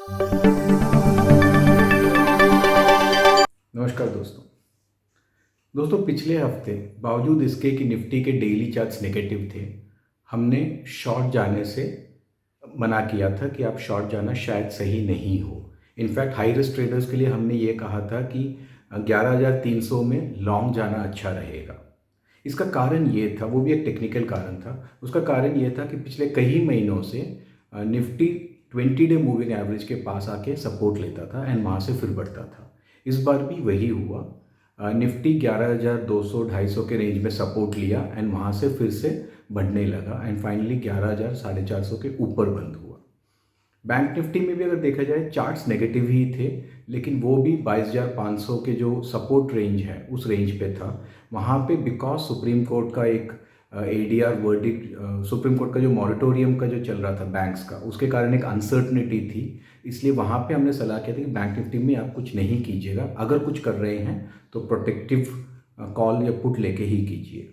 नमस्कार दोस्तों पिछले हफ्ते बावजूद इसके कि निफ्टी के डेली चार्ट्स नेगेटिव थे, हमने शॉर्ट जाने से मना किया था कि आप शॉर्ट जाना शायद सही नहीं हो। इनफैक्ट हाई रिस्क ट्रेडर्स के लिए हमने ये कहा था कि 11,300 में लॉन्ग जाना अच्छा रहेगा। इसका कारण ये था, वो भी एक टेक्निकल कारण था। उसका कारण ये था कि पिछले कई महीनों से निफ्टी 20 डे मूविंग एवरेज के पास आके सपोर्ट लेता था एंड वहाँ से फिर बढ़ता था। इस बार भी वही हुआ। निफ्टी 11,200-250 के रेंज में सपोर्ट लिया एंड वहाँ से फिर से बढ़ने लगा एंड फाइनली 11,450 के ऊपर बंद हुआ। बैंक निफ्टी में भी अगर देखा जाए चार्ट्स नेगेटिव ही थे, लेकिन वो भी 22,500 के जो सपोर्ट रेंज है उस रेंज पे था। वहाँ पे बिकॉज सुप्रीम कोर्ट का एक एडीआर वर्डिक्ट, सुप्रीम कोर्ट का जो मॉरेटोरियम का जो चल रहा था बैंक्स का, उसके कारण एक अनसर्टनिटी थी। इसलिए वहाँ पे हमने सलाह किया था कि बैंक निफ्टी में आप कुछ नहीं कीजिएगा, अगर कुछ कर रहे हैं तो प्रोटेक्टिव कॉल या पुट लेके ही कीजिए।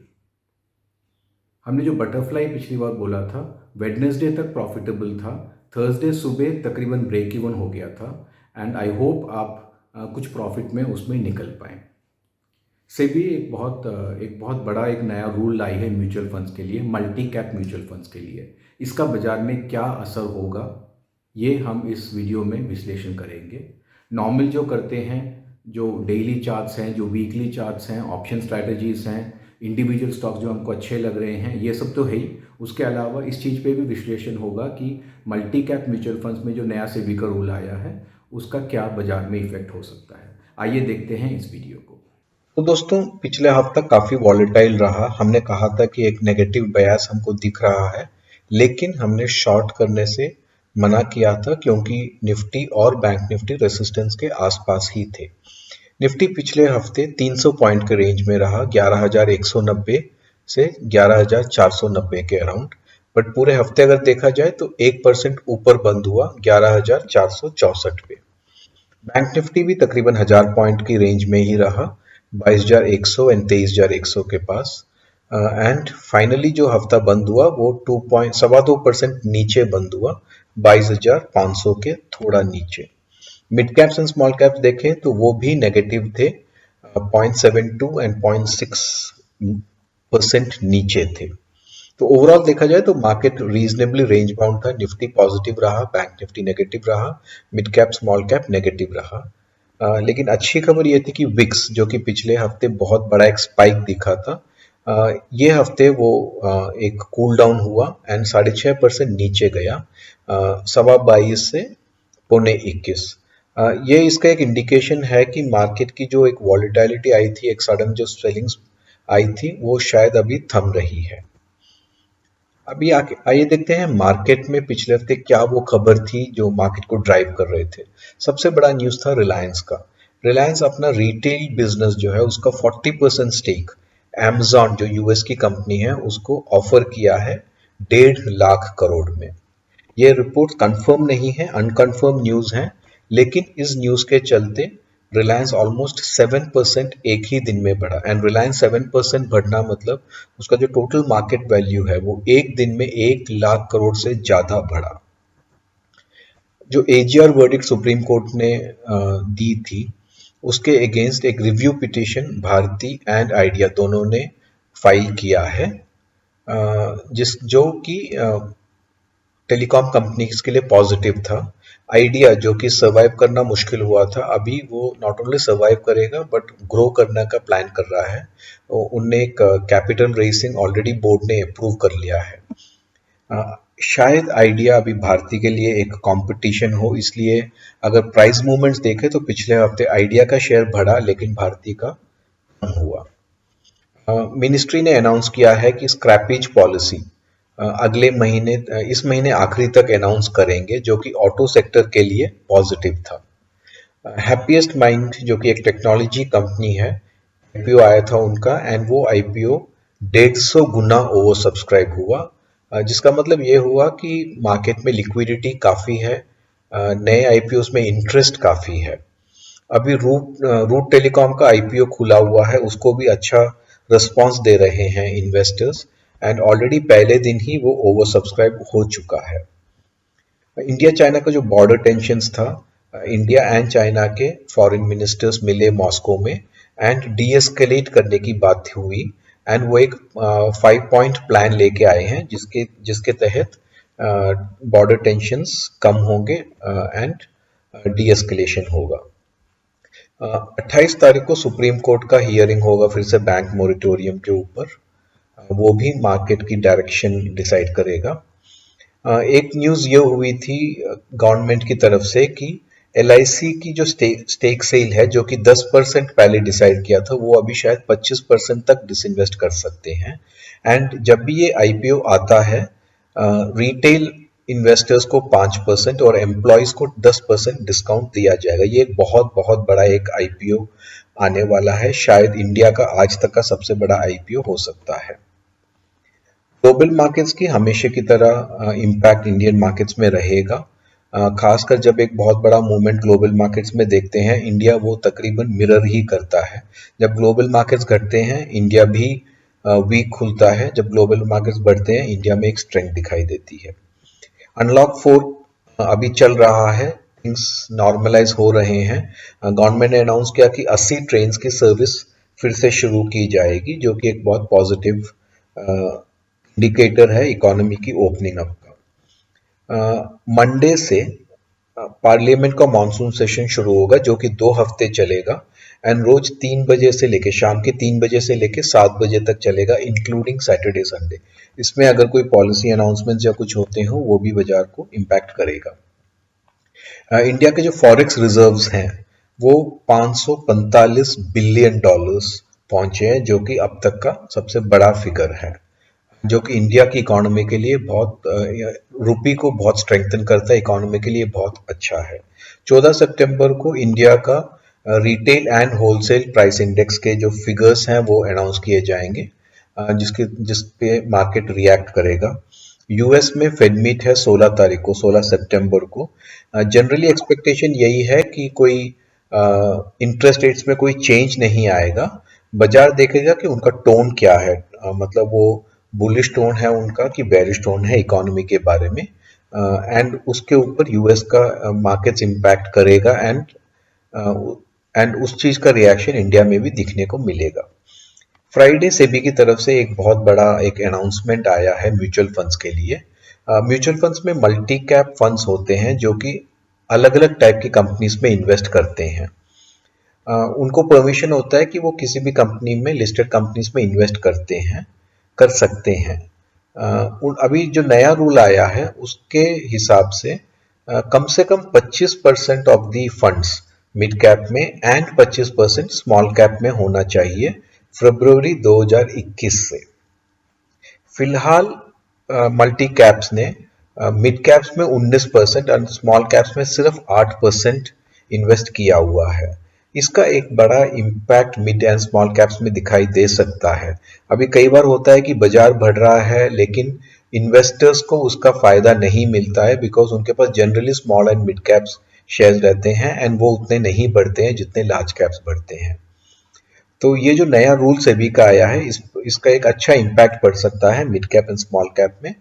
हमने जो बटरफ्लाई पिछली बार बोला था, वेडनेसडे तक प्रॉफिटेबल था, थर्सडे सुबह तकरीबन ब्रेक इवन हो गया था एंड आई होप आप कुछ प्रॉफिट में उसमें निकल पाएँ। सेबी एक बहुत बड़ा एक नया रूल लाई है म्यूचुअल फंड्स के लिए, मल्टी कैप म्यूचुअल फंड्स के लिए। इसका बाजार में क्या असर होगा, ये हम इस वीडियो में विश्लेषण करेंगे। नॉर्मल जो करते हैं, जो डेली चार्ट्स हैं, जो वीकली चार्ट्स हैं, ऑप्शन स्ट्रैटेजीज हैं, इंडिविजुअल स्टॉक्स जो हमको अच्छे लग रहे हैं, ये सब तो है ही। उसके अलावा इस चीज़ पे भी विश्लेषण होगा कि मल्टी कैप म्यूचुअल फंड्स में जो नया सेबी का रूल आया है उसका क्या बाजार में इफेक्ट हो सकता है। आइए देखते हैं इस वीडियो को। तो दोस्तों, पिछले हफ्ता काफी वॉलेटाइल रहा। हमने कहा था कि एक नेगेटिव बयास हमको दिख रहा है, लेकिन हमने शॉर्ट करने से मना किया था क्योंकि निफ्टी और बैंक निफ्टी रेसिस्टेंस के आसपास ही थे। निफ्टी पिछले हफ्ते 300 पॉइंट के रेंज में रहा, 11,190 से 11,490 के अराउंड। बट पूरे हफ्ते अगर देखा जाए तो 1% ऊपर बंद हुआ 11,464 पे। बैंक निफ्टी भी तकरीबन 1000 पॉइंट की रेंज में ही रहा, 22,100 एंड 23,100 के पास। एंड फाइनली जो हफ्ता बंद हुआ वो 2.2% नीचे बंद हुआ, 22,500 के थोड़ा नीचे। Mid caps and small caps देखें तो वो भी नेगेटिव थे, 0.72 एंड 0.6% नीचे थे। तो ओवरऑल देखा जाए तो मार्केट रीजनेबली रेंज बाउंड था। निफ्टी पॉजिटिव रहा, बैंक निफ्टी नेगेटिव रहा, mid cap small cap negative रहा। लेकिन अच्छी खबर ये थी कि विक्स, जो कि पिछले हफ्ते बहुत बड़ा एक स्पाइक दिखा था, ये हफ्ते वो एक कूल डाउन हुआ एंड 6.5% नीचे गया, 22.25 से 21.25। ये इसका एक इंडिकेशन है कि मार्केट की जो एक वॉलेटिलिटी आई थी, एक सडन जो सेलिंग्स आई थी, वो शायद अभी थम रही है। अभी आइए देखते हैं मार्केट में पिछले हफ्ते क्या वो खबर थी जो मार्केट को ड्राइव कर रहे थे। सबसे बड़ा न्यूज था रिलायंस का। रिलायंस अपना रिटेल बिजनेस जो है उसका 40% स्टेक Amazon, जो यूएस की कंपनी है, उसको ऑफर किया है 1.5 लाख करोड़ में। ये रिपोर्ट कंफर्म नहीं है, अनकंफर्म न्यूज है, लेकिन इस न्यूज के चलते रिलायंस ऑलमोस्ट 7% एक ही दिन में बढ़ा। एंड रिलायंस 7% बढ़ना मतलब उसका जो टोटल मार्केट वैल्यू है वो एक दिन में 1 लाख करोड़ से ज्यादा बढ़ा। जो एजीआर वर्डिक्ट सुप्रीम कोर्ट ने दी थी, उसके अगेंस्ट एक review petition Bharti and Idea दोनों ने फाइल किया है, जो कि टेलीकॉम कंपनीज के लिए पॉजिटिव था। आइडिया, जो कि सर्वाइव करना मुश्किल हुआ था, अभी वो नॉट ओनली सर्वाइव करेगा बट ग्रो करने का प्लान कर रहा है। उनने एक कैपिटल रेसिंग ऑलरेडी बोर्ड ने अप्रूव कर लिया है। शायद आइडिया अभी भारती के लिए एक कंपटीशन हो, इसलिए अगर प्राइस मूवमेंट्स देखें तो पिछले हफ्ते आइडिया का शेयर बढ़ा लेकिन भारती का कम हुआ। मिनिस्ट्री ने अनाउंस किया है कि स्क्रैपेज पॉलिसी अगले महीने, इस महीने आखिरी तक अनाउंस करेंगे, जो कि ऑटो सेक्टर के लिए पॉजिटिव था। हैप्पीएस्ट माइंड, जो कि एक टेक्नोलॉजी कंपनी है, आईपीओ आया था उनका एंड वो आईपीओ 150 गुना ओवर सब्सक्राइब हुआ, जिसका मतलब ये हुआ कि मार्केट में लिक्विडिटी काफी है, नए आईपीओ में इंटरेस्ट काफी है। अभी रूट टेलीकॉम का आईपीओ खुला हुआ है, उसको भी अच्छा रिस्पॉन्स दे रहे हैं इन्वेस्टर्स एंड ऑलरेडी पहले दिन ही वो ओवर सब्सक्राइब हो चुका है। इंडिया चाइना का जो बॉर्डर टेंशन्स था, इंडिया एंड चाइना के फॉरेन मिनिस्टर्स मिले मॉस्को में एंड डीएस्केलेट करने की बात हुई। एंड वो एक 5 पॉइंट प्लान लेके आए हैं जिसके जिसके तहत बॉर्डर टेंशन्स कम होंगे एंड डीएस्केलेशन होगा। 28 तारीख को सुप्रीम कोर्ट का हियरिंग होगा फिर से बैंक मोरिटोरियम के ऊपर। वो भी मार्केट की डायरेक्शन डिसाइड करेगा। एक न्यूज़ ये हुई थी गवर्नमेंट की तरफ से कि एलआईसी की जो स्टेक सेल है, जो कि 10% पहले डिसाइड किया था, वो अभी शायद 25% तक डिसइन्वेस्ट कर सकते हैं। एंड जब भी ये आईपीओ आता है, रिटेल इन्वेस्टर्स को 5% और एम्प्लॉयज को 10% डिस्काउंट दिया जाएगा। ये एक बहुत बहुत बड़ा एक आईपीओ आने वाला है, शायद इंडिया का आज तक का सबसे बड़ा आईपीओ हो सकता है। ग्लोबल मार्केट्स की हमेशा की तरह इम्पैक्ट इंडियन मार्केट्स में रहेगा। खासकर जब एक बहुत बड़ा मूवमेंट ग्लोबल मार्केट्स में देखते हैं, इंडिया वो तकरीबन मिरर ही करता है। जब ग्लोबल मार्केट्स घटते हैं, इंडिया भी वीक खुलता है। जब ग्लोबल मार्केट्स बढ़ते हैं, इंडिया में एक स्ट्रेंथ दिखाई देती है। अनलॉक 4 अभी चल रहा है, थिंग्स नॉर्मलाइज हो रहे हैं। गवर्नमेंट ने अनाउंस किया कि 80 ट्रेन की सर्विस फिर से शुरू की जाएगी, जो कि एक बहुत पॉजिटिव इंडिकेटर है इकोनॉमी की ओपनिंग अप का। मंडे से पार्लियामेंट का मॉनसून सेशन शुरू होगा, जो कि 2 हफ्ते चलेगा एंड रोज 3 बजे से लेके शाम के 3 बजे से लेके 7 बजे तक चलेगा, इंक्लूडिंग सैटरडे संडे। इसमें अगर कोई पॉलिसी अनाउंसमेंट या कुछ होते हो, वो भी बाजार को इम्पैक्ट करेगा। इंडिया के जो फॉरेक्स रिजर्व्स हैं, वो 545 बिलियन डॉलर्स पहुंचे हैं, जो कि अब तक का सबसे बड़ा फिगर है, जो कि इंडिया की इकोनॉमी के लिए बहुत रुपी को बहुत स्ट्रेंथन करता है, इकोनॉमी के लिए बहुत अच्छा है। 14 सितंबर को इंडिया का retail and wholesale price index के जो फिगर्स हैं वो अनाउंस किए जाएंगे, जिस पे मार्केट रिएक्ट करेगा। यूएस में फेड मीट है 16 तारीख को, 16 सितंबर को। जनरली एक्सपेक्टेशन यही है कि कोई इंटरेस्ट रेट्स में कोई चेंज नहीं आएगा। बाजार देखेगा कि उनका टोन क्या है, मतलब वो बुलिश टोन है उनका कि बेरिश टोन है इकोनॉमी के बारे में, एंड उसके ऊपर यूएस का मार्केट्स इम्पैक्ट करेगा एंड उस चीज का रिएक्शन इंडिया में भी दिखने को मिलेगा। फ्राइडे सेबी की तरफ से एक बहुत बड़ा एक अनाउंसमेंट आया है म्यूचुअल फंड्स के लिए। म्यूचुअल फंड्स में मल्टी कैप फंड्स होते हैं, जो कि अलग अलग टाइप की कंपनीज में इन्वेस्ट करते हैं। उनको परमिशन होता है कि वो किसी भी कंपनी में, लिस्टेड कंपनीज में इन्वेस्ट कर सकते हैं। अभी जो नया रूल आया है उसके हिसाब से कम 25% of the funds mid cap में एंड 25% स्मॉल कैप में होना चाहिए फरवरी 2021 से। फिलहाल मल्टी कैप्स ने मिड कैप्स में 19% और स्मॉल कैप्स में सिर्फ 8% इन्वेस्ट किया हुआ है। इसका एक बड़ा impact mid and small caps में दिखाई दे सकता है। अभी कई बार होता है कि बाजार बढ़ रहा है लेकिन इन्वेस्टर्स को उसका फायदा नहीं मिलता है, बिकॉज उनके पास generally small and mid caps shares रहते हैं एंड वो उतने नहीं बढ़ते हैं जितने लार्ज कैप्स बढ़ते हैं। तो ये जो नया रूल सेबी का आया है, इसका एक अच्छा इम्पैक्ट पड़ सकता है mid cap and small cap में।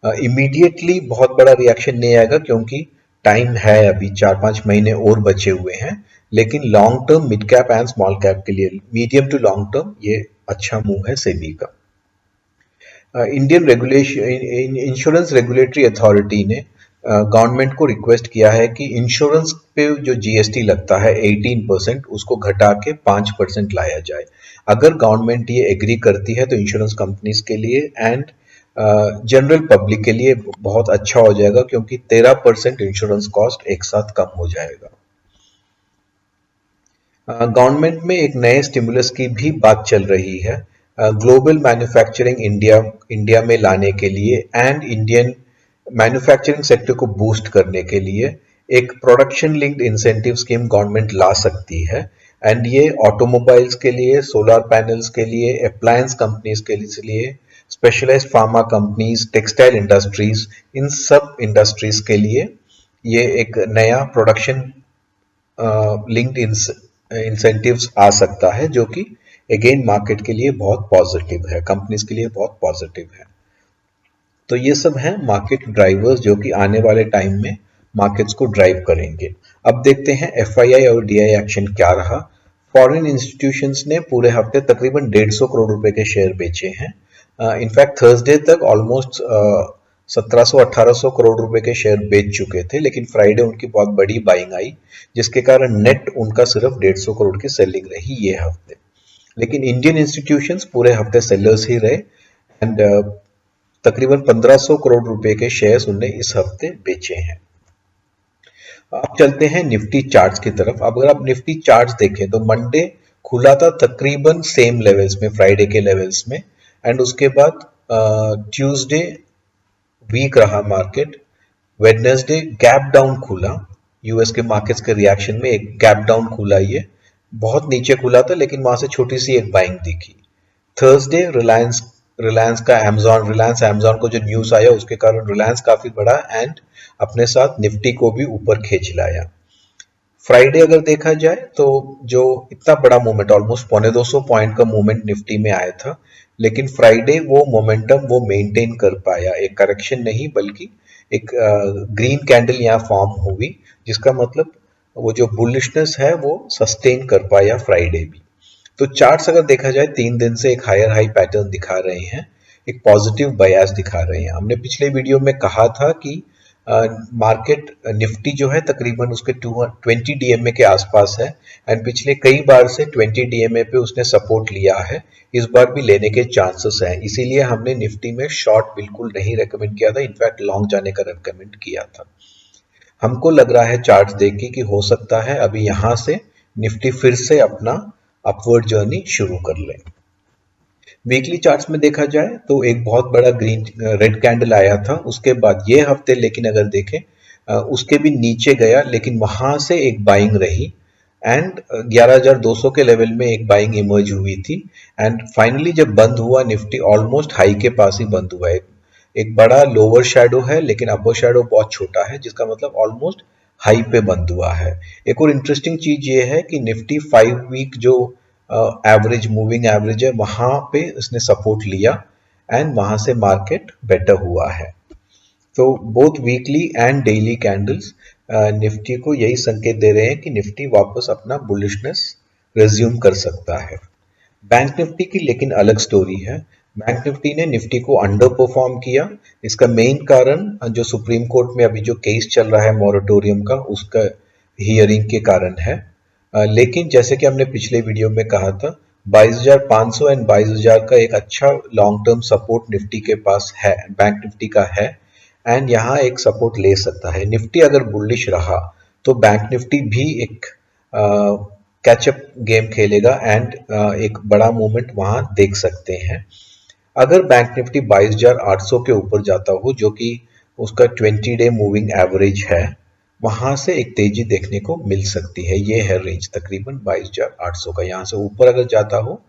इमीडिएटली बहुत बड़ा रिएक्शन नहीं आएगा क्योंकि टाइम है, अभी 4-5 महीने और बचे हुए हैं, लेकिन long term mid cap and small cap के लिए, मीडियम टू लॉन्ग टर्म, ये अच्छा मूव है सेबी का। इंडियन इंश्योरेंस रेगुलेटरी अथॉरिटी ने गवर्नमेंट को रिक्वेस्ट किया है कि इंश्योरेंस पे जो जीएसटी लगता है 18%, उसको घटा के 5% लाया जाए। अगर गवर्नमेंट ये एग्री करती है तो इंश्योरेंस कंपनीज के लिए एंड जनरल पब्लिक के लिए बहुत अच्छा हो जाएगा, क्योंकि 13% इंश्योरेंस कॉस्ट एक साथ कम हो जाएगा। गवर्नमेंट में एक नए स्टिमुलस की भी बात चल रही है, ग्लोबल मैन्युफैक्चरिंग इंडिया में लाने के लिए एंड इंडियन मैन्युफैक्चरिंग सेक्टर को बूस्ट करने के लिए एक production linked incentive scheme government ला सकती है। एंड ये ऑटोमोबाइल्स के लिए, सोलर पैनल्स के लिए, अप्लायंस कंपनीज के लिए, specialised pharma companies, textile industries, इन सब इंडस्ट्रीज के लिए ये एक नया प्रोडक्शन लिंक्ड इंसेंटिव्स आ सकता है, जो कि अगेन मार्केट के लिए बहुत पॉजिटिव है, कंपनीज के लिए बहुत पॉजिटिव है। तो ये सब हैं मार्केट ड्राइवर्स जो कि आने वाले टाइम में मार्केट्स को ड्राइव करेंगे। अब देखते हैं एफआईआई और डीआई एक्शन क्या रहा। फॉरेन इंस्टीट्यूशंस ने पूरे हफ्ते तकरीबन 150 करोड़ रुपए के शेयर बेचे हैं। इनफैक्ट थर्सडे तक ऑलमोस्ट 1700-1800 करोड़ रुपए के शेयर बेच चुके थे, लेकिन फ्राइडे उनकी बहुत बड़ी बाइंग आई, जिसके कारण नेट उनका सिर्फ 150 करोड़ की सेलिंग रही ये हफ्ते। लेकिन इंडियन इंस्टीट्यूशंस पूरे हफ्ते सेलर्स ही रहे एंड तकरीबन 1500 करोड़ रुपए के शेयर्स उन्होंने इस हफ्ते बेचे हैं। अब चलते हैं निफ्टी चार्ट्स की तरफ। अब अगर आप निफ्टी चार्ट्स देखें तो मंडे खुला था तकरीबन सेम लेवल्स में, फ्राइडे के लेवल्स में, एंड उसके बाद ट्यूसडे वीक रहा मार्केट। वेडनेसडे गैप डाउन खुला, यूएस के मार्केट्स के रिएक्शन में एक गैप डाउन खुला, ये बहुत नीचे खुला था लेकिन वहां से छोटी सी एक बाइंग दिखी। थर्सडे रिलायंस का अमेजॉन को जो न्यूज आया उसके कारण रिलायंस काफी बढ़ा एंड अपने साथ निफ्टी को भी ऊपर खींच लाया। फ्राइडे अगर देखा जाए तो जो इतना बड़ा मूवमेंट, ऑलमोस्ट 250 पॉइंट का मूवमेंट निफ्टी में आया था, लेकिन फ्राइडे वो मोमेंटम वो मेंटेन कर पाया, एक करेक्शन नहीं बल्कि एक ग्रीन कैंडल यहाँ फॉर्म हुई, जिसका मतलब वो जो बुलिशनेस है वो सस्टेन कर पाया फ्राइडे भी। तो चार्ट्स अगर देखा जाए 3 दिन से एक हायर हाई पैटर्न दिखा रहे हैं, एक पॉजिटिव बायस दिखा रहे हैं। हमने पिछले वीडियो में कहा था कि मार्केट निफ्टी जो है तकरीबन उसके 20 डीएमए के आसपास है एंड पिछले कई बार से 20 डीएमए पे उसने सपोर्ट लिया है, इस बार भी लेने के चांसेस हैं। इसीलिए हमने निफ्टी में शॉर्ट बिल्कुल नहीं रेकमेंड किया था, इनफैक्ट लॉन्ग जाने का रेकमेंड किया था। हमको लग रहा है चार्ट देख के कि हो सकता है अभी यहां से निफ्टी फिर से अपना अपवर्ड जर्नी शुरू कर ले। वीकली चार्ट्स में देखा जाए तो एक बहुत बड़ा रेड कैंडल आया था उसके बाद ये हफ्ते, लेकिन अगर देखें उसके भी नीचे गया, लेकिन वहां से एक बाइंग रही एंड 11,200 के लेवल में एक बाइंग इमर्ज हुई थी एंड फाइनली जब बंद हुआ निफ्टी ऑलमोस्ट हाई के पास ही बंद हुआ। एक बड़ा लोअर शैडो है लेकिन अपर शैडो बहुत छोटा है, जिसका मतलब ऑलमोस्ट हाई पे बंद हुआ है। एक और इंटरेस्टिंग चीज ये है कि निफ्टी 5 वीक जो एवरेज मूविंग एवरेज है वहां पे इसने सपोर्ट लिया एंड वहां से मार्केट बेटर हुआ है। तो both weekly and daily candles Nifty को यही संकेत दे रहे हैं कि निफ्टी वापस अपना बुलिशनेस रिज्यूम कर सकता है। बैंक निफ्टी की लेकिन अलग स्टोरी है। बैंक निफ्टी ने निफ्टी को अंडर परफॉर्म किया। इसका मेन कारण जो सुप्रीम कोर्ट में अभी जो केस चल रहा है मॉरेटोरियम का, उसका हियरिंग के कारण है। लेकिन जैसे कि हमने पिछले वीडियो में कहा था 22,500 एंड 22,000 का एक अच्छा लॉन्ग टर्म सपोर्ट निफ्टी के पास है, बैंक निफ्टी का है एंड यहाँ एक सपोर्ट ले सकता है। निफ्टी अगर बुलिश रहा तो बैंक निफ्टी भी एक कैचअप गेम खेलेगा एंड एक बड़ा मूवमेंट वहां देख सकते हैं। अगर बैंक निफ्टी 22,800 के ऊपर जाता हो, जो कि उसका 20 डे मूविंग एवरेज है, वहां से एक तेजी देखने को मिल सकती है। ये है रेंज तकरीबन 22,800 का। यहां से ऊपर अगर जाता हो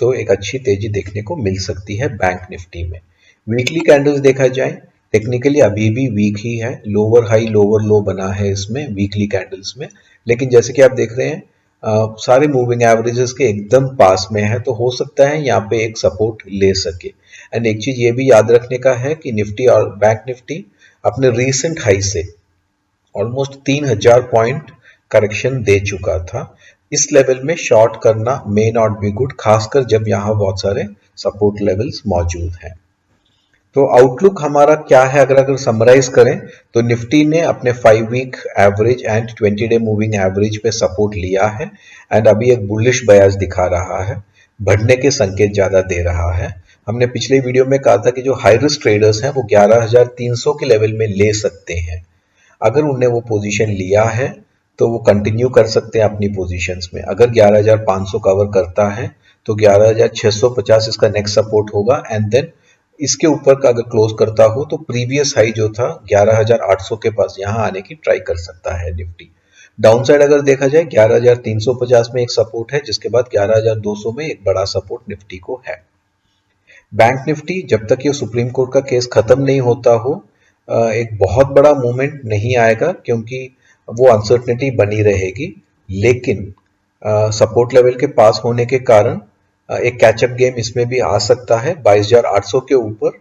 तो एक अच्छी तेजी देखने को मिल सकती है बैंक निफ्टी में। वीकली कैंडल्स देखा जाए टेक्निकली अभी भी वीक ही है, लोअर हाई लोअर लो बना है इसमें वीकली कैंडल्स में, लेकिन जैसे कि आप देख रहे हैं सारे मूविंग एवरेजेस के एकदम पास में है, तो हो सकता है यहाँ पे एक सपोर्ट ले सके। एंड एक चीज ये भी याद रखने का है कि निफ्टी और बैंक निफ्टी अपने रीसेंट हाई से ऑलमोस्ट 3,000 पॉइंट करेक्शन दे चुका था। इस लेवल में शॉर्ट करना मे नॉट बी गुड, खासकर जब यहाँ बहुत सारे सपोर्ट लेवल्स मौजूद हैं। तो आउटलुक हमारा क्या है, अगर समराइज करें तो निफ्टी ने अपने 5 week average and 20 day moving average पे सपोर्ट लिया है एंड अभी एक बुलिश बयास दिखा रहा है, बढ़ने के संकेत ज्यादा दे रहा है। हमने पिछले वीडियो में कहा था कि जो हाई रिस्क ट्रेडर्स हैं वो 11,300 के लेवल में ले सकते हैं। अगर उन्होंने वो पोजीशन लिया है तो वो कंटिन्यू कर सकते हैं अपनी पोजीशंस में। अगर 11,500 कवर करता है तो 11,650 इसका नेक्स्ट सपोर्ट होगा एंड देन इसके ऊपर का अगर क्लोज करता हो तो प्रीवियस हाई जो था 11,800 के पास यहां आने की ट्राई कर सकता है निफ्टी। डाउन साइड अगर देखा जाए 11,350 में एक सपोर्ट है, जिसके बाद 11,200 में एक बड़ा सपोर्ट निफ्टी को है। बैंक निफ्टी जब तक ये सुप्रीम कोर्ट का केस खत्म नहीं होता हो एक बहुत बड़ा मूवमेंट नहीं आएगा, क्योंकि वो अनसर्टेनिटी बनी रहेगी, लेकिन सपोर्ट लेवल के पास होने के कारण एक कैचअप गेम इसमें भी आ सकता है। 22,800 के ऊपर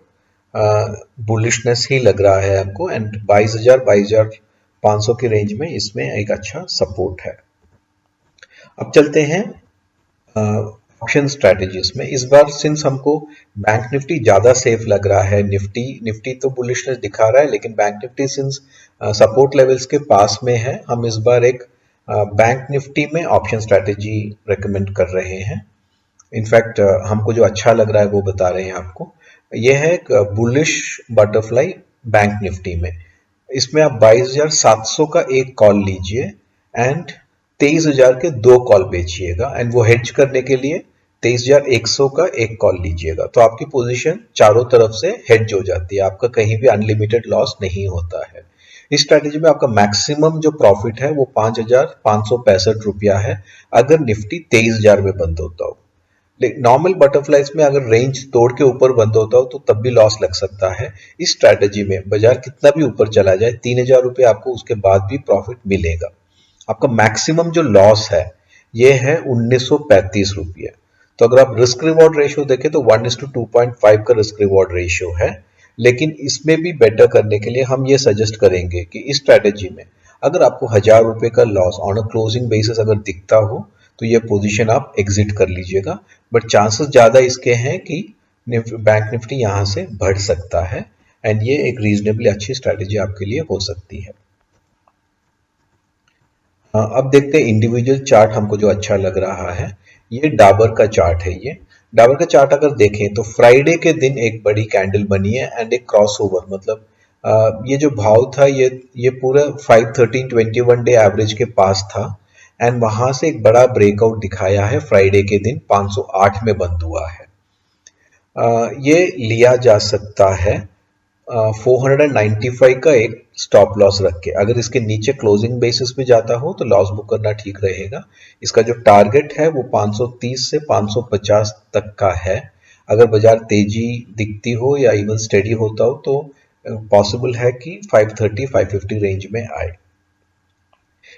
बुलिशनेस ही लग रहा है हमको एंड 22,000 500 की रेंज में इसमें एक अच्छा सपोर्ट है। अब चलते हैं ऑप्शन स्ट्रेटजीज में। इस बार सिंस हमको बैंक निफ्टी ज्यादा सेफ लग रहा है, निफ्टी तो बुलिशनेस दिखा रहा है, लेकिन bank Nifty since support levels के पास में है, हम इस बार एक बैंक निफ्टी में ऑप्शन स्ट्रेटजी रेकमेंड कर रहे हैं। इनफैक्ट हमको जो अच्छा लग रहा है वो बता रहे हैं आपको। यह है एक बुलिश बटरफ्लाई बैंक निफ्टी में। इसमें आप 22,700 का एक कॉल लीजिए एंड 23,000 के 2 कॉल बेचिएगा, एंड वो हेज करने के लिए 23,100 का एक कॉल लीजिएगा। तो आपकी पोजीशन चारों तरफ से हेज हो जाती है, आपका कहीं भी अनलिमिटेड लॉस नहीं होता है। इस स्ट्रैटेजी में आपका मैक्सिमम जो प्रॉफिट है वो 5,565 रुपया है, अगर निफ्टी 23,000 में बंद होता हो। नॉर्मल बटरफ्लाइज में अगर रेंज तोड़ के ऊपर बंद होता हो तो तब भी लॉस लग सकता है। इस स्ट्रैटेजी में बाजार कितना भी ऊपर चला जाए, 3,000 रुपये आपको उसके बाद भी प्रॉफिट मिलेगा। आपका मैक्सिमम जो लॉस है ये है 1,935 रुपये। तो अगर आप रिस्क रिवॉर्ड रेशियो देखें तो 1:2.5 का रिस्क रिवॉर्ड रेशियो है, लेकिन इसमें भी बेटर करने के लिए हम ये सजेस्ट करेंगे कि इस स्ट्रैटेजी में अगर आपको 1,000 रुपये का loss on a closing basis अगर दिखता हो तो ये पोजीशन आप एग्जिट कर लीजिएगा, बट चांसेस ज्यादा इसके हैं कि बैंक निफ्टी यहां से बढ़ सकता है, एंड ये एक रीजनेबली अच्छी स्ट्रैटेजी आपके लिए हो सकती है। अब देखते हैं इंडिविजुअल चार्ट हमको जो अच्छा लग रहा है, ये डाबर का चार्ट है। ये डाबर का चार्ट अगर देखें तो फ्राइडे के दिन एक बड़ी कैंडल बनी है एंड एक क्रॉसओवर, मतलब ये जो भाव था ये पूरा 51321 डे एवरेज के पास था, एंड वहां से एक बड़ा ब्रेकआउट दिखाया है फ्राइडे के दिन 508 में बंद हुआ है। ये लिया जा सकता है 495 का एक स्टॉप लॉस रख के। अगर इसके नीचे क्लोजिंग बेसिस पे जाता हो तो लॉस बुक करना ठीक रहेगा। इसका जो टारगेट है वो 530 से 550 तक का है। अगर बाजार तेजी दिखती हो या इवन स्टेडी होता हो तो पॉसिबल है कि 530-550 रेंज में आए।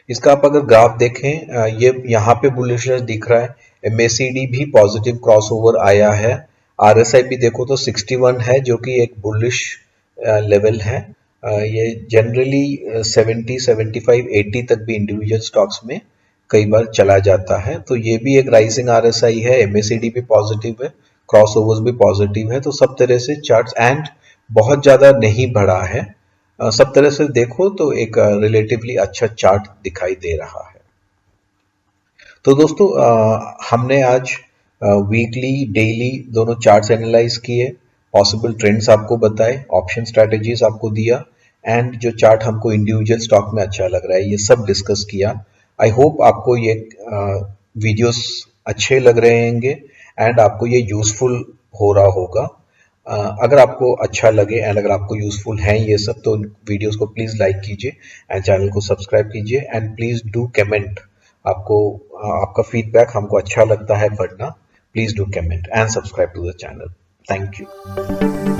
इसका आप अगर ग्राफ देखें, ये यहाँ पे बुलिशनेस दिख रहा है, MACD भी पॉजिटिव क्रॉसओवर आया है, RSI भी देखो तो 61 है जो कि एक बुलिश लेवल है। ये जनरली 70, 75, 80 तक भी इंडिविजुअल स्टॉक्स में कई बार चला जाता है, तो ये भी एक राइजिंग RSI है, MACD भी पॉजिटिव है, क्रॉसओवर्स भी पॉजिटिव है, तो सब तरह से चार्ट्स एंड बहुत ज्यादा नहीं बढ़ा है, सब तरह से देखो तो एक रिलेटिवली अच्छा चार्ट दिखाई दे रहा है। तो दोस्तों हमने आज वीकली डेली दोनों चार्ट्स एनालाइज किए, पॉसिबल ट्रेंड्स आपको बताए, ऑप्शन स्ट्रैटेजीज आपको दिया, एंड जो चार्ट हमको इंडिविजुअल स्टॉक में अच्छा लग रहा है ये सब डिस्कस किया। आई होप आपको ये वीडियोस अच्छे लग रहे होंगे एंड आपको ये यूजफुल हो रहा होगा। अगर आपको अच्छा लगे एंड अगर आपको यूजफुल है ये सब तो वीडियोस को प्लीज लाइक कीजिए एंड चैनल को सब्सक्राइब कीजिए, एंड प्लीज डू कमेंट। आपको आपका फीडबैक हमको अच्छा लगता है पढ़ना। Please do comment and subscribe to the channel. Thank you.